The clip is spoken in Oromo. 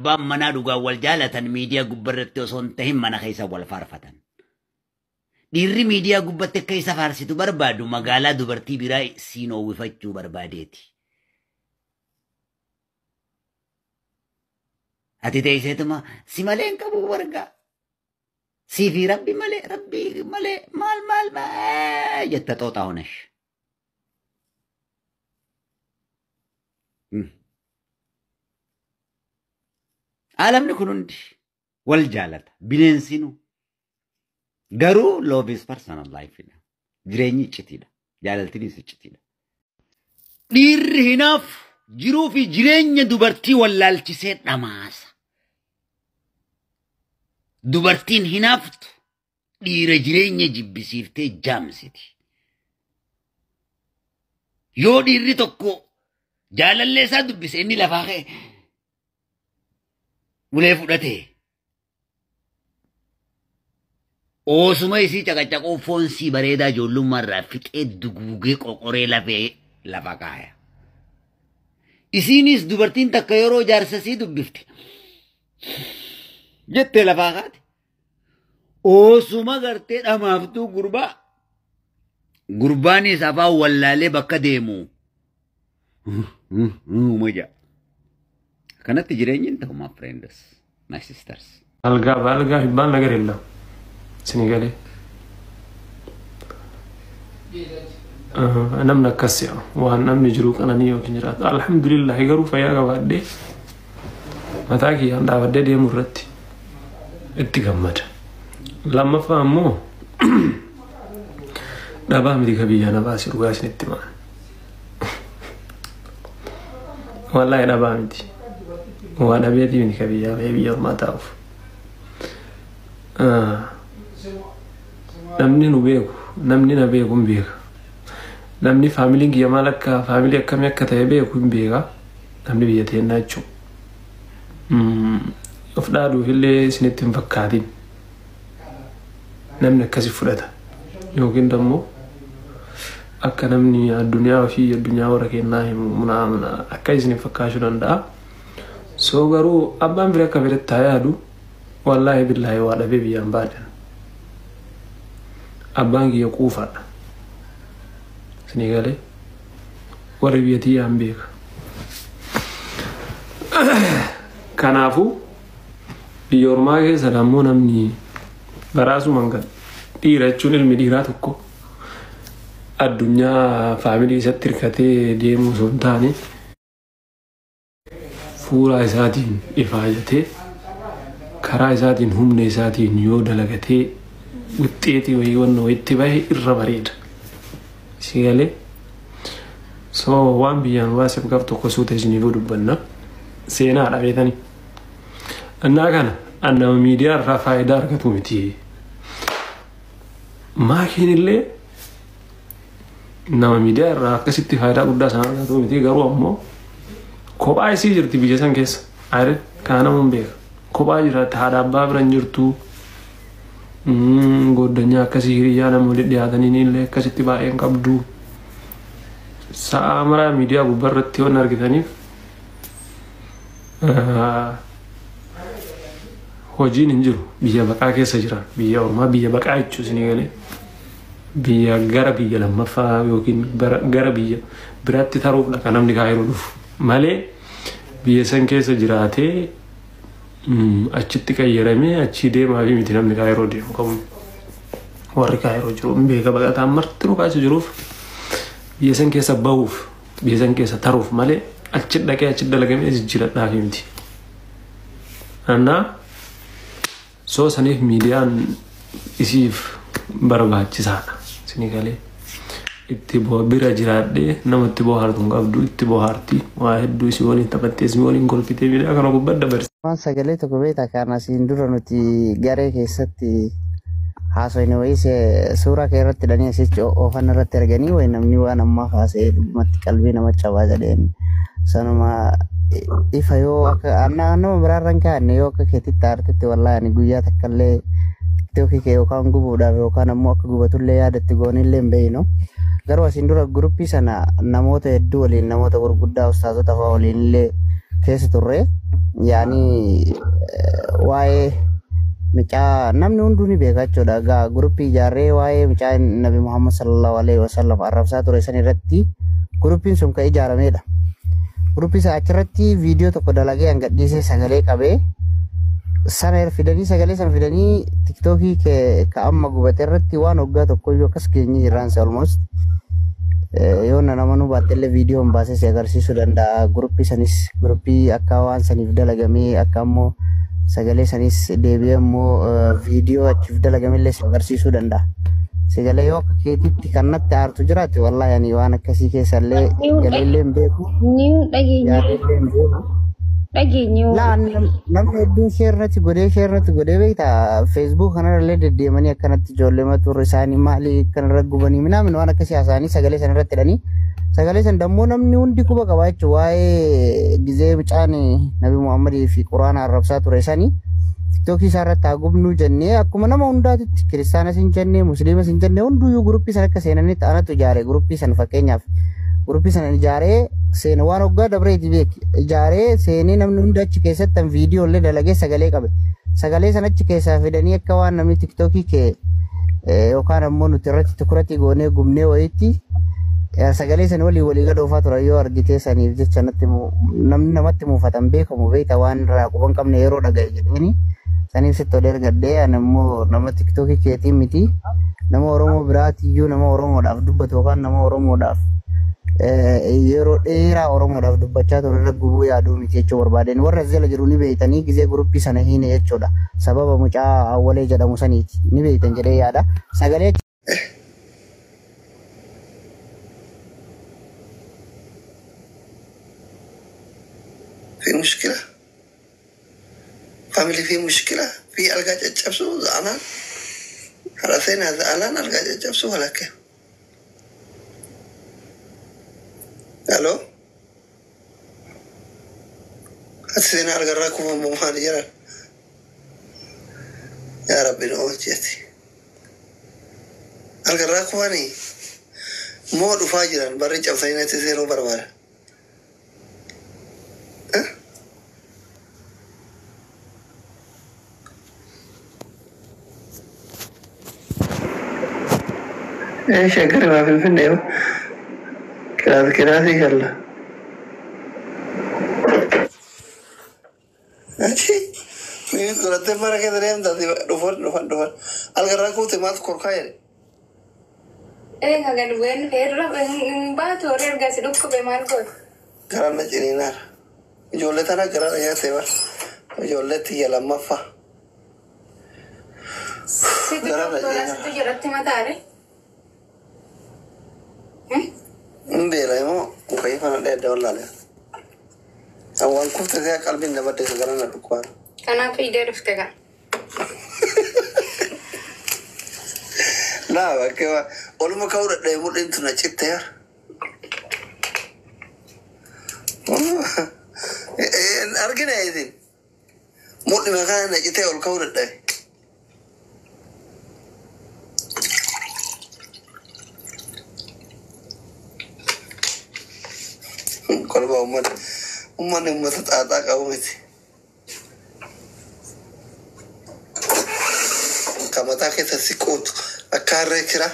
Bam mana dhugaa wal jaalatan miidiyaa gubbarratti osoo hin tahin mana keessa wal faarfatan. Dhiirri miidiyaa gubbatti akka isa faarsitu barbaadu magaalaa dubartii biraa siin oowwifachuu barbaadeeti. Ati teesseetuma si malee hin qabu wargaa. Siifi rabbi malee maal jetta xooxaa honash. Alamni kun hundi wal jaalata bineensinu. Garuu love is personal life. Jireenyi iccitiidha. Jaalaltiinis iccitiidha. Dhiirri hinaaf jiruu fi jireenya dubartii wallaalchisee dhamaasa. Dubartiin hinaaftu dhiira jireenya jibbisiiftee jaamsiti. Yoo dhiirri tokko jaalallee isaa dubbise inni lafaa ka'e ulee fudhatee oosuma isii caqacaqoo foon sii bareedaa ijoollummaa irraa fixee duguugee qoqoree lafee lafa kaaya. Isiinis dubartiin takka yeroo jaarsa sii dubbifte jettee lafaa kaate. Oosuma gartee dhamaaftuu gurbaa. Gurbaanis afaan wallaalee bakka deemu. Maja. Kanatti jireenyi hin ta'u my friends, my sisters. Algaa hibbaan nagar illa. Sinigalee. Namni akkas waan namni jiru qananii yookiin jiraatu. Alhamdulillah garuu fayyaa qabaadhee mataa kiyyaan dhaabadhee deemu irratti itti gammada. Lammaffaa ammoo dhabaa miti ka biyya na baase dhugaa isinitti maan. Wallahi dhabaa miti. Waa dhabeetii miti ka biyya ormaa taa'uuf. Namni nu beeku, namni na beeku hin beeka. Namni faamiliin kiyya maal akka faamilii akkamii akka ta'e beeku hin beeka. Namni biyya teennaa jechuudha. Of dhaaduuf illee isinitti hin fakkaatin. Namni akkasi fudhata. Yookiin immoo akka namni addunyaa fi addunyaa warra kennaa himu akka isiniif fakkaachuu danda'a. So garuu abbaan bira akka biratti haa yaadu wallahi billahi waa dhabee biyyaan baadan. Abbaan kiyya quufaadha. Sinigalee warri biyyatii yaan beeka. Kanaafuu biyya ormaa keessa ammoo namni baraasu mangan dhiira jechuun ilmi dhiiraa tokko addunyaa faamilii isatti hirkatee deemuu osoo hin taane fuula isaatiin ifaayatee karaa isaatiin humna isaatiin yoo dalagatee wuxxeetii wayii wanna wayitti bahe irra bareeda. Sigalee so waan biyyaan waaseef gaf tokko suuta isiniifuu dubbanna seenaa dhabeetanii. Annaa kana annama miidiyaa irraa faayidaa argatu miti. Maakiin illee nama miidiyaa irraa akkasitti faayidaa guddaa isaan argatu miti garuu ammoo kophaa isii jirti biyya san keessa. Ayre kaanamuun beeka. Kophaa jiraatti haadha abbaa biran jirtu. Goddanyaa akkasii hiriyaa nama walitti dhiyaatanii illee akkasitti baay'een qabdu. Sa'a maraa miidiyaa gubbarratti waan argitaniif hojiin hin jiru. Biyya baqaa keessa jira. Biyya ormaa biyya baqaa jechuun Sinigalee. Biyya gara biyya lammaffaa yookiin gara biyya biraatti taruufdha kan namni kaayiroo dhufu. Malee biyya san keessa jiraatee achitti qayyaramee achii deemaa fi miti namni kaayiroo deemu qabu. Warri kaayiroo jiru beeka baqataan marti rukaasa jiruuf biyya san keessa bahuuf biyya san keessa taruuf malee achi dhaqee achi dalagamee jijjiiradhaa fi miti. Annaa soo saniif miidiyaan isiif barbaachisaadha. Sinigalee itti bira jiraadhee namatti bohaartu hin qabdu itti bohaarti waa hedduu isii waliin taphattee isii waliin kolfitee miidhaa kana gubbadda barsi. Waan sagalee tokko beektaa kan asiin dura nuti garee keessatti haasofne wayii suuraa kee irratti dhanii asitti oofan irratti arganii wayi namni waan ammaa haasa'ee dhugumatti qalbii nama cabaa jedheen sanuma ifa yoo akka nama biraarran kaa'anne yoo akka keetitti aartitti wallaahi guyyaa takkallee tiktokii kee yookaan gubuudhaaf yookaan ammoo akka gubatullee yaadatti goonillee hin beeynu. Garuu asiin dura guruppii sana namoota hedduu waliin namoota gurguddaa ustaazota fa'aa waliin illee keessa turre yaani waa'ee micaa namni hunduu ni beeka jechuudha. Egaa guruppii ijaarree waa'ee micaa Nabi Muhammad sallallahu alaihi wasallam arrabsaa ture san irratti guruppiin sun kan ijaaramedha. Guruppii isaa achirratti viidiyoo tokko dalagee hangadhiisee sagalee qabee sana fidanii sagalee sana fidanii tiktookii ka amma gubate irratti waan waggaa tokkoyyuu akkas geenye jiraan se almost yoo nama nu baatelle viidiyoon baasee si agarsiisuu danda'a. Guruppii sanis guruppii akka waan saniif dalagamee akka ammoo sagalee sanis deebi'ee immoo viidiyoo achiif dalagamillee si agarsiisuu danda'a. Sagalee yoo akka keetitti kan natti aartu jiraate wallahi ani waan akkasii keessallee galeellee hin beeku. Namni hedduun sheernatti godhee beekta feesbuuk kanarrallee deddeemanii akkanatti ijoollee maturre isaanii maali kanarra gubanii minaamin waan akkasii haasa'anii sagalee sana irratti hidhanii sagalee sana dammoo namni hundi quba qabaa jechuun waa'ee gizee bicaan Nabi Muhammadii fi Quraana arrabsaa ture sanii tiktookii isaa irratti haa gubnuu jennee akkuma nama hundaatitti kiristaanas hin jennee musliimas hin jennee hunduyyuu guruppii sana akka seenanii ta'anatu ijaare guruppii sana fakkeenyaaf guruppii sana ijaaree seena waan waggaa dabreeti beeki ijaaree seenee namni hunda achi keessatti viidiyoo illee dalagee sagalee qabe sagalee sana achi keessaa fidanii akka waan namni tiktookii kee yookaan ammoo nuti irratti tukurati goonee gubnee wayitti sagalee sana walii gadhoofaa tura yoo argitee saniif jecha namni namatti muufatan beekamu beekta waan irraa quban qabne yeroo dhagaye jedheeni saniif sitti odeer gaddee ani immoo nama tiktookii keetiin miti nama Oromoo biraatiyyuu nama Oromoodhaaf dubbatu yookaan nama Oromoodhaaf yeroo dheeraa Oromoodhaaf dubbachaa ture irra gubuu yaaduu miti jechuu barbaadeen warra jala jiru ni beeytanii gizee guruppii sana hiine jechuudha sababa mucaa awwalee jedhamu saniiti ni beeytan jedhee yaada sagalee في مشكلة فاميلي في مشكلة في ألقى تجبسوا زعلان حرفين هذا زعلان ألقى تجبسوا ولا كيف ألو أتسينا ألقى راكم ومهاني جرى يا ربي نوجتي ألقى راكم هاني مود فاجرا بريج أو ثينة تسيروا بربارا ايش اقرب في الفيلم كراسي يلا ماشي مين قلت مرة كده ريم ده دفن القراكو تمات كوركاير eh kagak duwen ferro batu orang gak seduk ke bemargo karena jeninar jolle tanah karena ya sewa jolle tiga lama fa situ situ jarak timatare bela emo ukai fana ada wala le awan ku te ya kalbin da bade karena na dukwar kana pe ide ruftega la wa ke wa olmo kawra da mu din tuna citta yar argina idin mu din kana na citta ol kawra da kolba umman mata tsada kawuti kamata ke ta sikot akare kira